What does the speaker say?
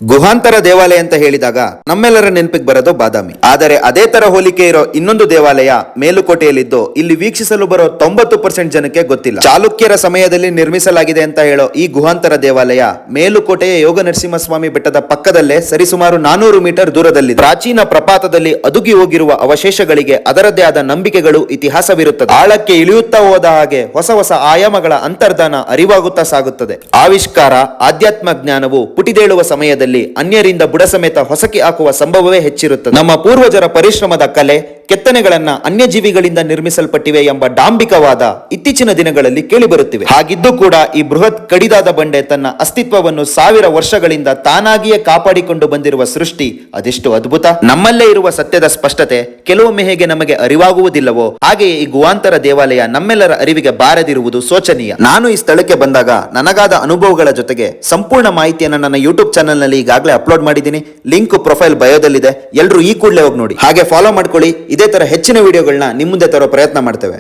ಗುಹಾಂತರ ದೇವಾಲಯ ಅಂತ ಹೇಳಿದಾಗ ನಮ್ಮೆಲ್ಲರ ನೆನಪಿಗೆ ಬರೋದು ಬಾದಾಮಿ. ಆದರೆ ಅದೇ ತರ ಹೋಲಿಕೆ ಇರೋ ಇನ್ನೊಂದು ದೇವಾಲಯ ಮೇಲುಕೋಟೆಯಲ್ಲಿದ್ದು ಇಲ್ಲಿ ವೀಕ್ಷಿಸಲು ಬರೋ 90% ಜನಕ್ಕೆ ಗೊತ್ತಿಲ್ಲ. ಚಾಲುಕ್ಯರ ಸಮಯದಲ್ಲಿ ನಿರ್ಮಿಸಲಾಗಿದೆ ಅಂತ ಹೇಳೋ ಈ ಗುಹಾಂತರ ದೇವಾಲಯ ಮೇಲುಕೋಟೆಯ ಯೋಗ ನರಸಿಂಹಸ್ವಾಮಿ ಬೆಟ್ಟದ ಪಕ್ಕದಲ್ಲೇ ಸರಿಸುಮಾರು 400 ಮೀಟರ್ ದೂರದಲ್ಲಿದೆ. ಪ್ರಾಚೀನ ಪ್ರಪಾತದಲ್ಲಿ ಅದುಗಿ ಹೋಗಿರುವ ಅವಶೇಷಗಳಿಗೆ ಅದರದ್ದೇ ಆದ ನಂಬಿಕೆಗಳು, ಇತಿಹಾಸವಿರುತ್ತದೆ. ಆಳಕ್ಕೆ ಇಳಿಯುತ್ತಾ ಹೋದ ಹಾಗೆ ಹೊಸ ಹೊಸ ಆಯಾಮಗಳ ಅಂತರ್ಧಾನ ಅರಿವಾಗುತ್ತಾ ಸಾಗುತ್ತದೆ. ಆವಿಷ್ಕಾರ, ಆಧ್ಯಾತ್ಮ ಜ್ಞಾನವು ಪುಟಿದೇಳುವ ಸಮಯದಲ್ಲಿ ಅನ್ಯರಿಂದ ಬುಡ ಸಮೇತ ಹೊಸಕಿ ಹಾಕುವ ಸಂಭವವೇ ಹೆಚ್ಚಿರುತ್ತದೆ. ನಮ್ಮ ಪೂರ್ವಜರ ಪರಿಶ್ರಮದ ಕಲೆ, ಕೆತ್ತನೆಗಳನ್ನ ಅನ್ಯ ಜೀವಿಗಳಿಂದ ನಿರ್ಮಿಸಲ್ಪಟ್ಟಿವೆ ಎಂಬ ಡಾಂಬಿಕವಾದ ಇತ್ತೀಚಿನ ದಿನಗಳಲ್ಲಿ ಕೇಳಿಬರುತ್ತಿವೆ. ಹಾಗಿದ್ದು ಕೂಡ ಈ ಬೃಹತ್ ಕಡಿದಾದ ಬಂಡೆ ತನ್ನ ಅಸ್ತಿತ್ವವನ್ನು 1000 ವರ್ಷಗಳಿಂದ ತಾನಾಗಿಯೇ ಕಾಪಾಡಿಕೊಂಡು ಬಂದಿರುವ ಸೃಷ್ಟಿ ಅದೆಷ್ಟು ಅದ್ಭುತ. ನಮ್ಮಲ್ಲೇ ಇರುವ ಸತ್ಯದ ಸ್ಪಷ್ಟತೆ ಕೆಲವೊಮ್ಮೆ ಹೇಗೆ ನಮಗೆ ಅರಿವಾಗುವುದಿಲ್ಲವೋ ಹಾಗೆಯೇ ಈ ಗುಹಾಂತರ ದೇವಾಲಯ ನಮ್ಮೆಲ್ಲರ ಅರಿವಿಗೆ ಬಾರದಿರುವುದು ಶೋಚನೀಯ. ನಾನು ಈ ಸ್ಥಳಕ್ಕೆ ಬಂದಾಗ ನನಗಾದ ಅನುಭವಗಳ ಜೊತೆಗೆ ಸಂಪೂರ್ಣ ಮಾಹಿತಿಯನ್ನು ನನ್ನ ಯೂಟ್ಯೂಬ್ ಚಾನೆಲ್ ನಲ್ಲಿ ಈಗಾಗಲೇ ಅಪ್ಲೋಡ್ ಮಾಡಿದ್ದೀನಿ. ಲಿಂಕ್ ಪ್ರೊಫೈಲ್ ಬಯೋದಲ್ಲಿದೆ. ಎಲ್ಲರೂ ಈ ಕೂಡಲೇ ಹೋಗಿ ನೋಡಿ. ಹಾಗೆ ಫಾಲೋ ಮಾಡ್ಕೊಳ್ಳಿ. ಇದೇ ತರ ಹೆಚ್ಚಿನ ವಿಡಿಯೋಗಳನ್ನ ನಿಮ್ಮ ಮುಂದೆ ತರೋ ಪ್ರಯತ್ನ ಮಾಡ್ತೇವೆ.